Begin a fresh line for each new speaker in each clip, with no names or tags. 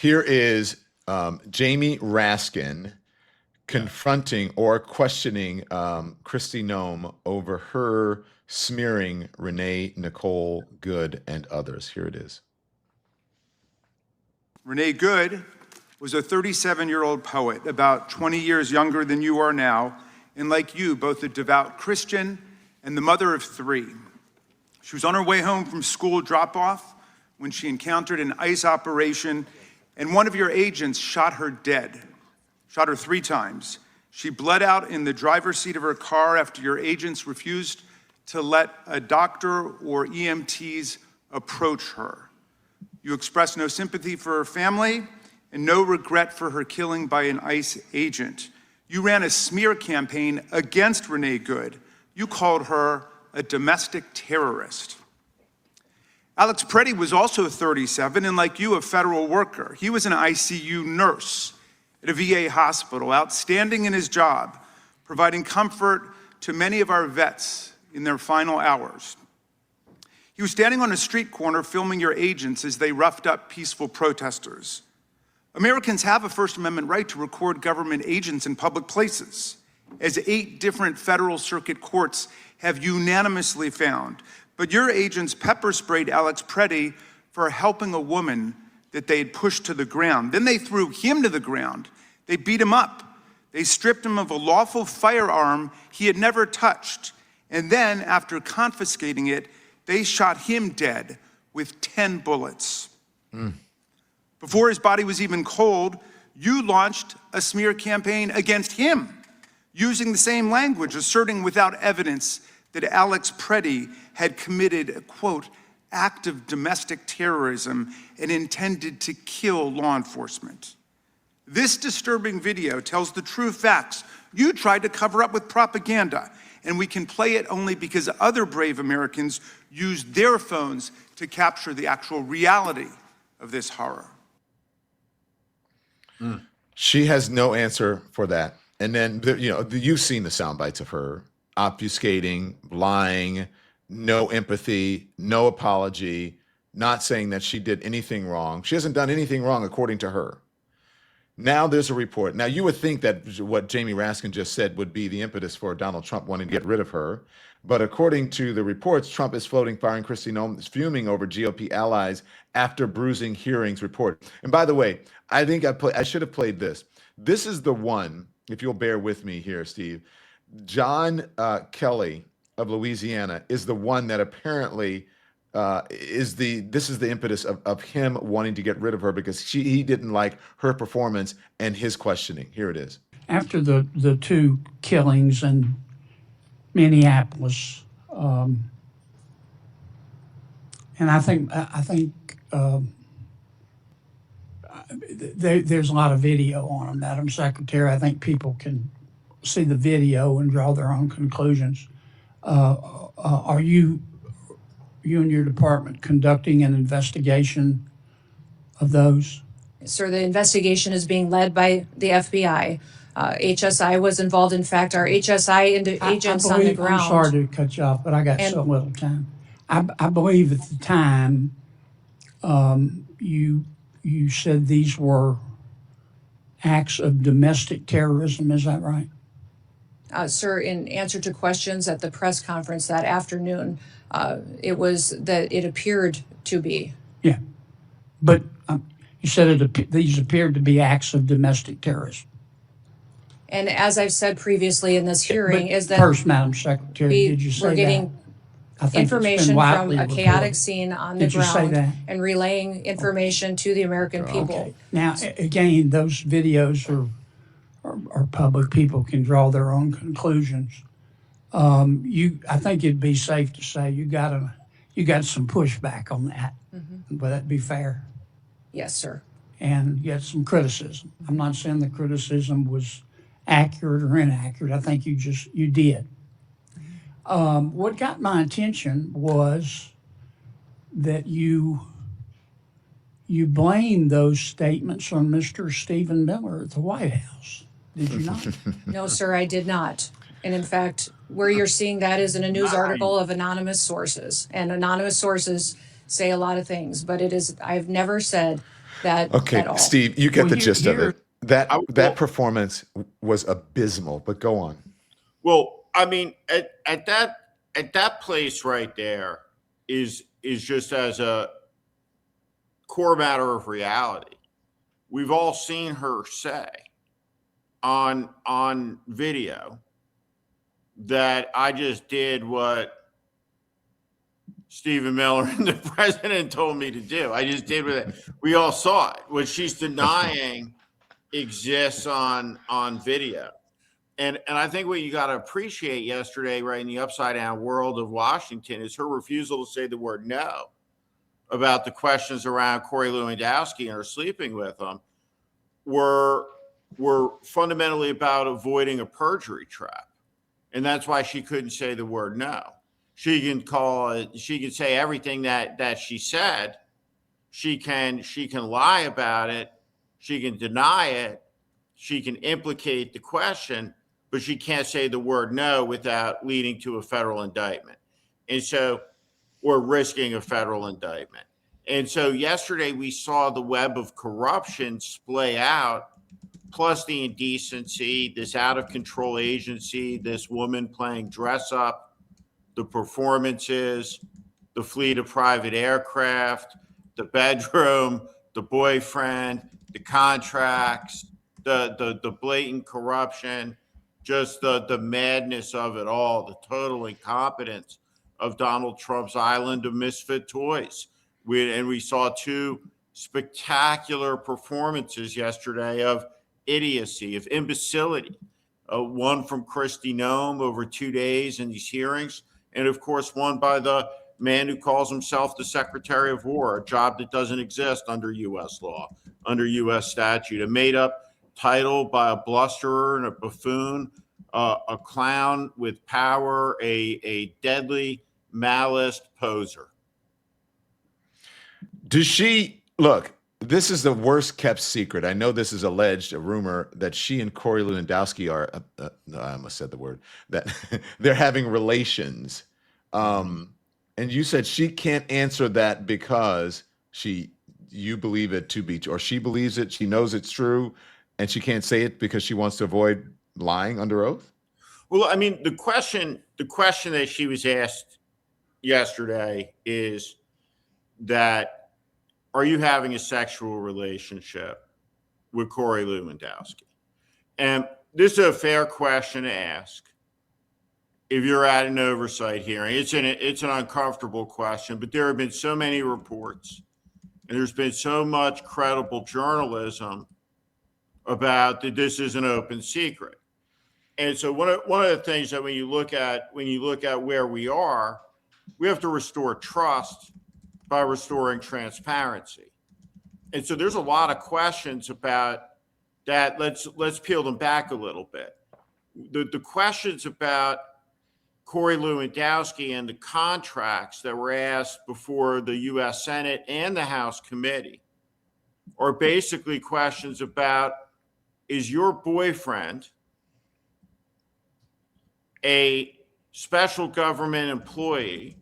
Here is Jamie Raskin confronting or questioning Kristi Noem over her smearing Renee Nicole Good and others. Here it is.
Renee Good was a 37-year-old poet, about 20 years younger than you are now, and like you, both a devout Christian and the mother of 3. She was on her way home from school drop-off when she encountered an ICE operation, and one of your agents shot her dead, shot her 3 times. She bled out in the driver's seat of her car after your agents refused to let a doctor or EMTs approach her. You expressed no sympathy for her family and no regret for her killing by an ICE agent. You ran a smear campaign against Renee Good. You called her a domestic terrorist. Alex Preddy was also 37 and, like you, a federal worker. He was an ICU nurse at a VA hospital, outstanding in his job, providing comfort to many of our vets in their final hours. He was standing on a street corner filming your agents as they roughed up peaceful protesters. Americans have a First Amendment right to record government agents in public places, as 8 different federal circuit courts have unanimously found. But your agents pepper sprayed Alex Preddy for helping a woman that they had pushed to the ground. Then they threw him to the ground. They beat him up. They stripped him of a lawful firearm he had never touched. And then, after confiscating it, they shot him dead with 10 bullets. Before his body was even cold, you launched a smear campaign against him, using the same language, asserting without evidence that Alex Preddy had committed a, quote, act of domestic terrorism and intended to kill law enforcement. This disturbing video tells the true facts you tried to cover up with propaganda, and we can play it only because other brave Americans used their phones to capture the actual reality of this horror.
She has no answer for that. And then, you've seen the sound bites of her obfuscating, lying, no empathy, no apology, not saying that she did anything wrong. She hasn't done anything wrong according to her. Now there's a report. Now you would think that what Jamie Raskin just said would be the impetus for Donald Trump wanting to get rid of her. But according to the reports, Trump is floating firing Kristi Noem, is fuming over GOP allies after bruising hearings report. And by the way, I think I should have played this. This is the one, if you'll bear with me here, Steve. John Kelly of Louisiana is the one that apparently this is the impetus of him wanting to get rid of her because he didn't like her performance and his questioning. Here it is.
After the 2 killings in Minneapolis, and I think there's a lot of video on them, Madam Secretary. I think people can see the video and draw their own conclusions. Are you and your department conducting an investigation of those?
Sir, the investigation is being led by the FBI. HSI was involved. In fact, our HSI agents on the ground.
I'm sorry to cut you off, but I got so little time. I believe at the time you said these were acts of domestic terrorism. Is that right?
Sir, in answer to questions at the press conference that afternoon, it was that it appeared to be.
Yeah, but you said these appeared to be acts of domestic terrorism.
And as I've said previously in this hearing, is that
first, Madam Secretary, did you say
we're getting information from a chaotic scene on the ground and relaying information to the American people.
Okay. Now, again, those videos are public. People can draw their own conclusions. I think it'd be safe to say you got some pushback on that. Mm-hmm. Would that be fair?
Yes, sir.
And you had some criticism. I'm not saying the criticism was accurate or inaccurate. I think you did. What got my attention was that you blamed those statements on Mr. Stephen Miller at the White House. Did you not?
No, sir, I did not. And in fact, where you're seeing that is in a news article of anonymous sources. And anonymous sources say a lot of things, but I've never said that
Okay,
at all.
Steve, you get
Well,
the gist of it. That
well,
performance was abysmal, but go on.
well, I mean, at that place right there is just as a core matter of reality. We've all seen her say on video that I just did what Stephen Miller and the president told me to do. I just did what it. We all saw it. What she's denying exists on video. And I think what you got to appreciate yesterday, right, in the upside down world of Washington, is her refusal to say the word no about the questions around Corey Lewandowski and her sleeping with him were fundamentally about avoiding a perjury trap. And that's why she couldn't say the word no. She can say everything that she said. She can lie about it. She can deny it. She can implicate the question, but she can't say the word no without leading to a federal indictment. And so, or risking a federal indictment. And so yesterday we saw the web of corruption splay out, plus the indecency, this out of control agency, this woman playing dress up, the performances, the fleet of private aircraft, the bedroom, the boyfriend, the contracts, the blatant corruption, just the madness of it all, the total incompetence of Donald Trump's island of misfit toys. We saw two spectacular performances yesterday of idiocy, of imbecility. One from Kristi Noem over 2 days in these hearings, and of course one by the man who calls himself the Secretary of War, a job that doesn't exist under U.S. law, under U.S. statute, a made-up title by a blusterer and a buffoon, a clown with power, a deadly malice poser.
Does she look? This is the worst kept secret. I know this is alleged, a rumor that she and Corey Lewandowski are. No, I almost said the word that they're having relations. And you said she can't answer that because you believe it to be, or she believes it. She knows it's true, and she can't say it because she wants to avoid lying under oath.
Well, I mean, the question that she was asked yesterday is that, are you having a sexual relationship with Corey Lewandowski? And this is a fair question to ask if you're at an oversight hearing. It's an uncomfortable question, but there have been so many reports and there's been so much credible journalism about that this is an open secret. And so one of the things that when you look at where we are, we have to restore trust by restoring transparency. And so there's a lot of questions about that. Let's peel them back a little bit. The questions about Corey Lewandowski and the contracts that were asked before the U.S. Senate and the House committee are basically questions about, is your boyfriend a special government employee?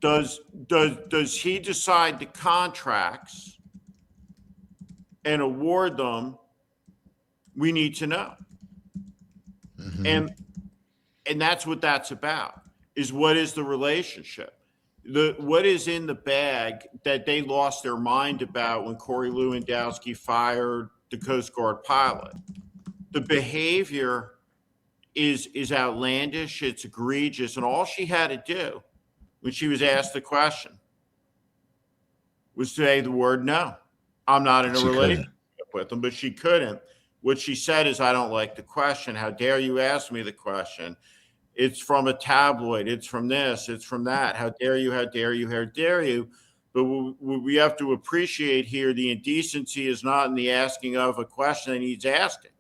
Does he decide the contracts and award them? We need to know. Mm-hmm. And that's what that's about, is what is the relationship? What is in the bag that they lost their mind about when Corey Lewandowski fired the Coast Guard pilot? The behavior is outlandish, it's egregious, and all she had to do when she was asked the question was say the word no. I'm not in a relationship with him, but she couldn't. What she said is, I don't like the question. How dare you ask me the question? It's from a tabloid. It's from this. It's from that. How dare you? How dare you? How dare you? But we have to appreciate here, the indecency is not in the asking of a question that needs asking.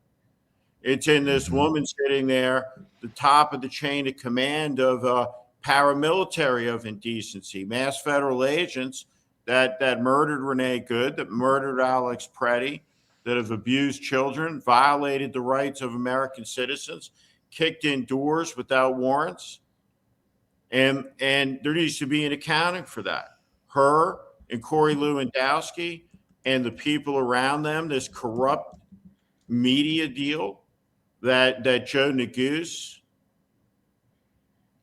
It's in this woman sitting there, the top of the chain of command of paramilitary of indecency, mass federal agents that murdered Renee Good, that murdered Alex Preddy, that have abused children, violated the rights of American citizens, kicked in doors without warrants. And there needs to be an accounting for that. Her, and Corey Lewandowski and the people around them, this corrupt media deal that Joe Neguse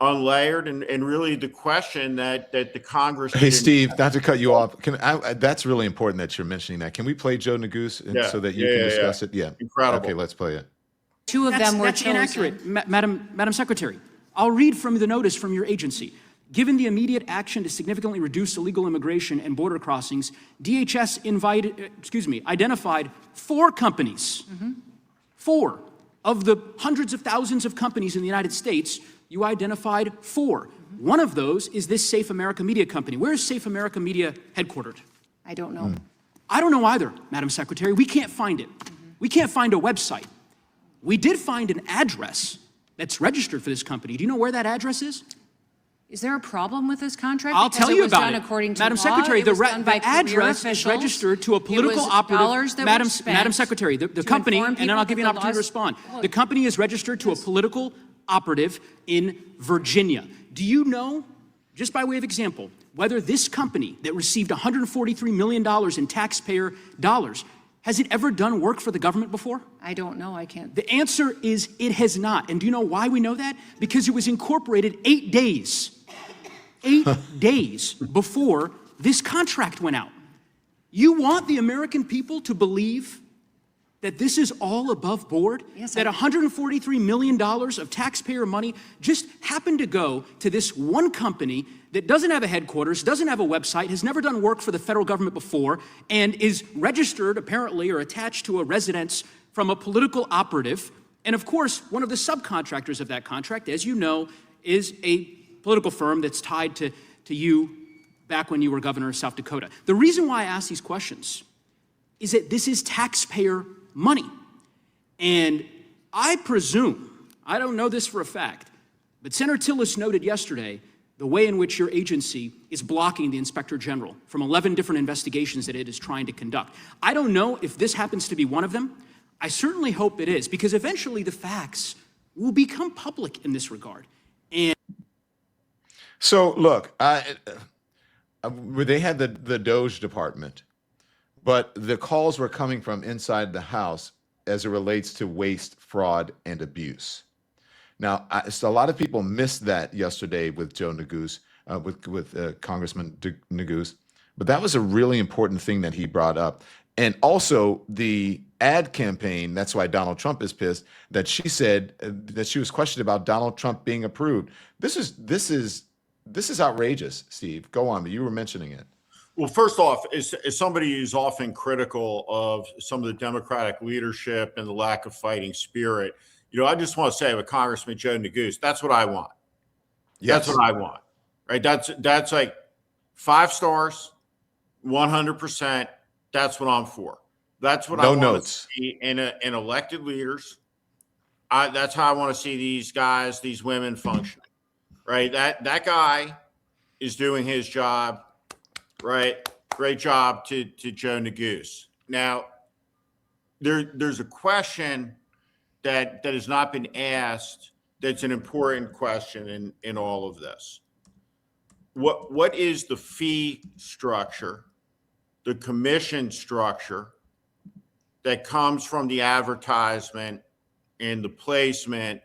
unlayered, and really the question that the Congress.
Hey, Steve, not to cut you off. That's really important that you're mentioning that. Can we play Joe Neguse so that you can discuss it? Yeah.
Incredible.
Okay, let's play it.
Two of them were
That's
chosen.
inaccurate, Madam Secretary. I'll read from the notice from your agency. Given the immediate action to significantly reduce illegal immigration and border crossings, DHS identified 4 companies. 4 of the hundreds of thousands of companies in the United States. You identified 4. One of those is this Safe America Media company. Where is Safe America Media headquartered?
I don't know.
I don't know either, Madam Secretary. We can't find it. We can't find a website. We did find an address that's registered for this company. Do you know where that address is?
Is there a problem with this contract?
I'll
Because
tell you
was
about
done
it.
according to
Madam
law.
Secretary,
It was
the
done by career
address is
officials.
registered to a political
It was
operative.
dollars that
Madam,
were spent
Madam Secretary, the
to
company,
inform
and then I'll
people
give you
that
an
the
opportunity to
laws-
respond.
Look,
The company is registered to a political operative in Virginia. Do you know, just by way of example, whether this company that received $143 million in taxpayer dollars, has it ever done work for the government before?
I don't know. I can't.
The answer is it has not. And do you know why we know that? Because it was incorporated 8 days before this contract went out. You want the American people to believe that this is all above board?
Yes,
that $143 million of taxpayer money just happened to go to this one company that doesn't have a headquarters, doesn't have a website, has never done work for the federal government before, and is registered apparently or attached to a residence from a political operative. And of course, one of the subcontractors of that contract, as you know, is a political firm that's tied to you back when you were governor of South Dakota. The reason why I ask these questions is that this is taxpayer money. And I presume, I don't know this for a fact, but Senator Tillis noted yesterday the way in which your agency is blocking the Inspector General from 11 different investigations that it is trying to conduct. I don't know if this happens to be one of them. I certainly hope it is, because eventually the facts will become public in this regard. And
So look, they had the Doge department, but the calls were coming from inside the House as it relates to waste, fraud, and abuse. Now, so a lot of people missed that yesterday with Joe Neguse, with Congressman Neguse, but that was a really important thing that he brought up. And also the ad campaign, that's why Donald Trump is pissed, that she said that she was questioned about Donald Trump being approved. This is outrageous, Steve. Go on, but you were mentioning it.
Well, first off, as somebody who's often critical of some of the Democratic leadership and the lack of fighting spirit, I just want to say with Congressman Joe Neguse, that's what I want.
Yes.
That's what I want, right? That's like 5 stars, 100%. That's what I'm for. That's what I want
notes.
to see in elected leaders. That's how I want to see these guys, these women functioning, right? That guy is doing his job, right? Great job to Joe Neguse. Now, there's a question that has not been asked that's an important question in all of this. What is the fee structure, the commission structure that comes from the advertisement and the placement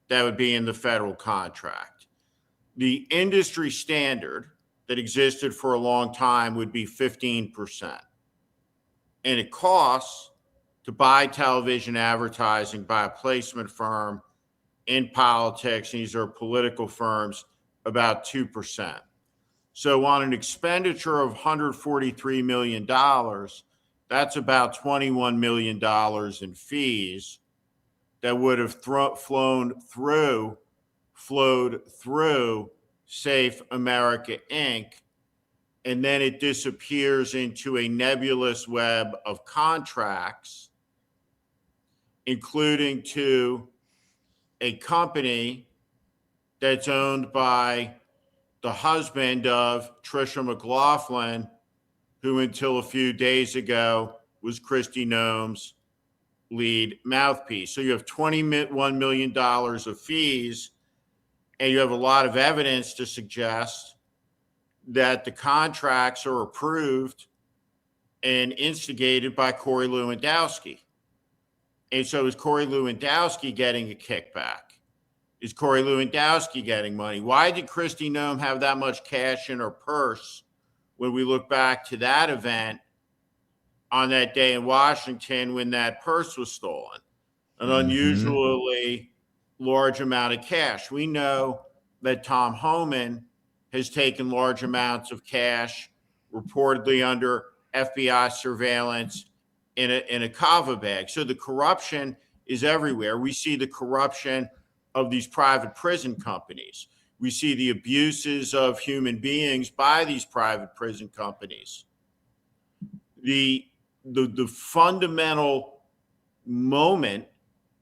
that would be in the federal contract? The industry standard that existed for a long time would be 15%. And it costs to buy television advertising by a placement firm in politics, and these are political firms, about 2%. So on an expenditure of $143 million, that's about $21 million in fees that would have flowed through Safe America, Inc., and then it disappears into a nebulous web of contracts, including to a company that's owned by the husband of Tricia McLaughlin, who until a few days ago was Kristi Noem's lead mouthpiece. So you have $21 million of fees, and you have a lot of evidence to suggest that the contracts are approved and instigated by Corey Lewandowski. And so is Corey Lewandowski getting a kickback? Is Corey Lewandowski getting money? Why did Kristi Noem have that much cash in her purse when we look back to that event on that day in Washington when that purse was stolen? An unusually large amount of cash. We know that Tom Homan has taken large amounts of cash, reportedly under FBI surveillance, in a kava bag. So the corruption is everywhere. We see the corruption of these private prison companies. We see the abuses of human beings by these private prison companies. The fundamental moment,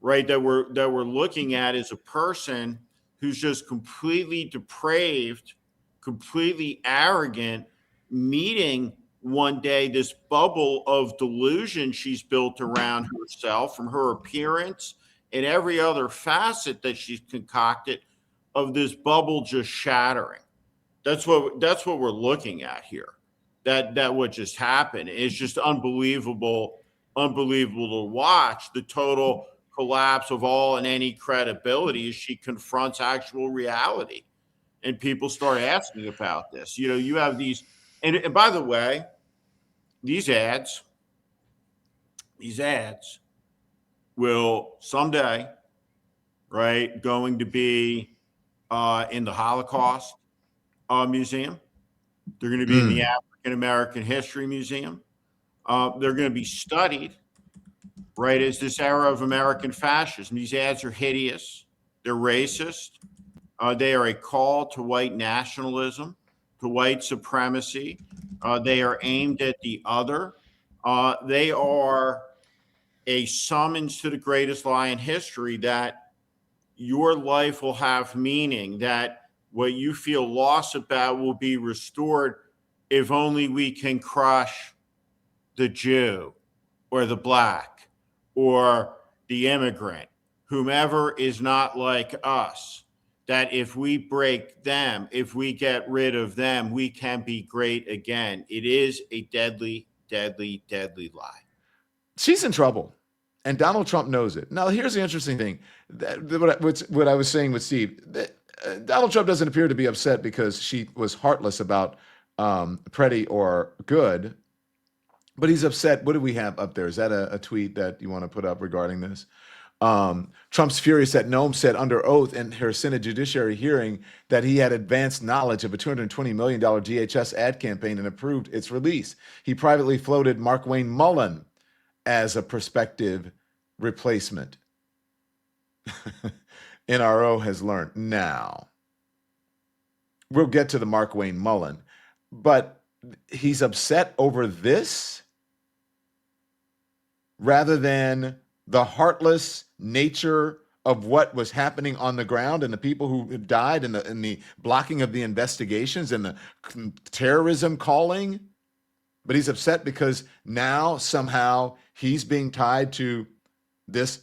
right, that we're looking at is a person who's just completely depraved, completely arrogant, meeting one day this bubble of delusion she's built around herself, from her appearance and every other facet that she's concocted, of this bubble just shattering. That's what we're looking at here. That what just happened is just unbelievable to watch, the total collapse of all and any credibility as she confronts actual reality. And people start asking about this. You know, you have these, and by the way, these ads will someday, right, going to be in the Holocaust Museum. They're going to be in the African American History Museum. They're going to be studied, right, as this era of American fascism. These ads are hideous. They're racist. They are a call to white nationalism, to white supremacy. They are aimed at the other. They are a summons to the greatest lie in history, that your life will have meaning, that what you feel lost about will be restored if only we can crush the Jew or the Black or the immigrant, whomever is not like us. That if we break them, if we get rid of them, we can be great again. It is a deadly, deadly, deadly lie.
She's in trouble, and Donald Trump knows it. Now, here's the interesting thing. What I was saying with Steve, Donald Trump doesn't appear to be upset because she was heartless about Pretty or Good, but he's upset. What do we have up there? Is that a tweet that you want to put up regarding this? Trump's furious that Noem said under oath in her Senate Judiciary hearing that he had advanced knowledge of a $220 million DHS ad campaign and approved its release. He privately floated Markwayne Mullin as a prospective replacement. NRO has learned. Now, we'll get to the Markwayne Mullin, but he's upset over this rather than the heartless nature of what was happening on the ground and the people who died in the blocking of the investigations and the terrorism calling. But he's upset because now somehow he's being tied to this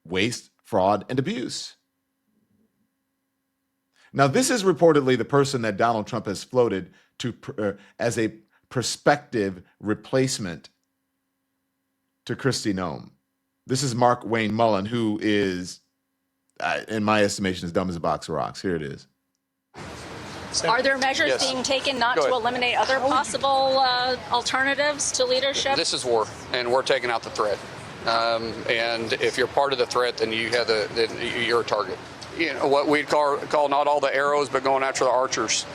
waste, fraud, and abuse. Now, this is reportedly the person that Donald Trump has floated to as a prospective replacement to Kristi Noem. This is Markwayne Mullin, who is, in my estimation, as dumb as a box of rocks. Here it is.
Are there measures being taken not to eliminate other possible alternatives to leadership?
This is war, and we're taking out the threat. And if you're part of the threat, then you're a target. You know what we'd call not all the arrows, but going after the archers.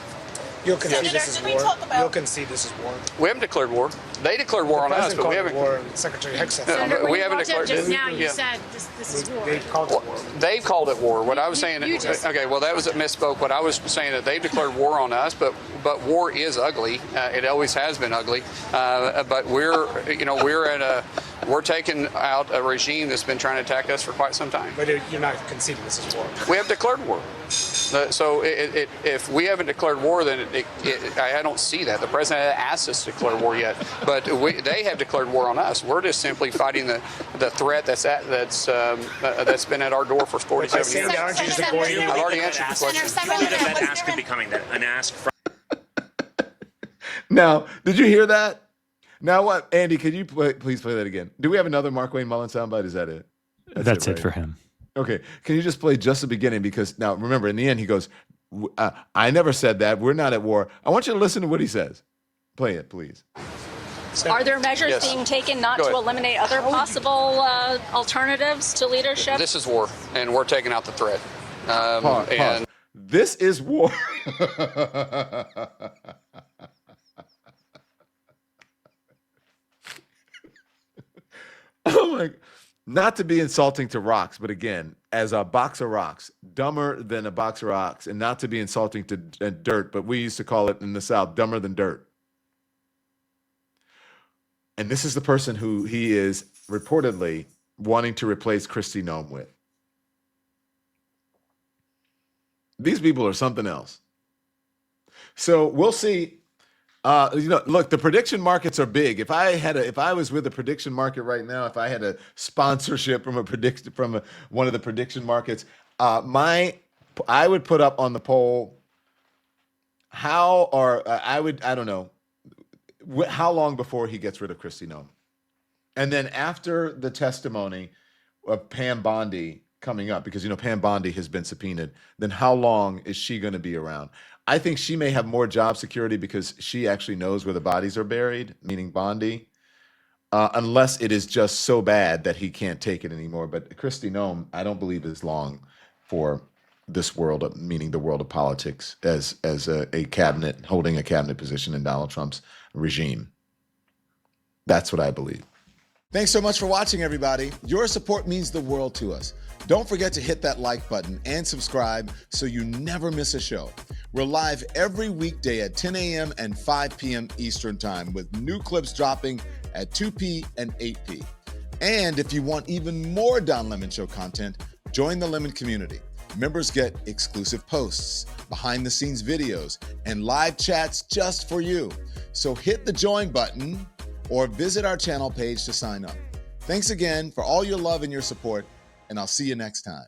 You'll concede this is war. You'll concede this is war.
We haven't declared war. They declared war on us, but we haven't.
War. Secretary Hicks said
we haven't declared.
Just now, you said this is war.
They've called it war.
They've called it war. What I was saying. Okay, well, that was a misspoke. What I was saying that they've declared war on us, but war is ugly. It always has been ugly. But we're taking out a regime that's been trying to attack us for quite some time.
But you're not conceding this is war.
We have declared war. So if we haven't declared war, then I don't see that. The president hasn't asked us to declare war yet, but they have declared war on us. We're just simply fighting the threat that's been at our door for 47 years.
Aren't you just avoiding?
I've already answered the question.
When did that ask becoming an ask from?
Now, did you hear that? Now what, Andy? Could you please play that again? Do we have another Mark Wayne Mullin soundbite? Is that it?
That's it
right?
for him.
Okay. Can you just play just the beginning? Because now, remember, in the end, he goes, I never said that. We're not at war. I want you to listen to what he says. Play it, please.
Are there measures being taken not to eliminate other possible alternatives to leadership?
This is war, and we're taking out the threat.
Pause. This is war. Oh my! Not to be insulting to rocks, but again, as a box of rocks, dumber than a box of rocks, and not to be insulting to dirt, but we used to call it in the South, dumber than dirt. And this is the person who he is reportedly wanting to replace Kristi Noem with. These people are something else. So we'll see. Look, the prediction markets are big. If I was with a prediction market right now, if I had a sponsorship from one of the prediction markets, I would put up on the poll how long before he gets rid of Kristi Noem, and then after the testimony of Pam Bondi coming up, because Pam Bondi has been subpoenaed, then how long is she going to be around? I think she may have more job security because she actually knows where the bodies are buried, meaning Bondi, unless it is just so bad that he can't take it anymore. But Kristi Noem, I don't believe is long for this world, meaning the world of politics, as a cabinet, holding a cabinet position in Donald Trump's regime. That's what I believe. Thanks so much for watching, everybody. Your support means the world to us. Don't forget to hit that like button and subscribe so you never miss a show. We're live every weekday at 10 a.m. and 5 p.m. Eastern Time with new clips dropping at 2 p. and 8 p. And if you want even more Don Lemon Show content, join the Lemon community. Members get exclusive posts, behind-the-scenes videos, and live chats just for you. So hit the join button or visit our channel page to sign up. Thanks again for all your love and your support, and I'll see you next time.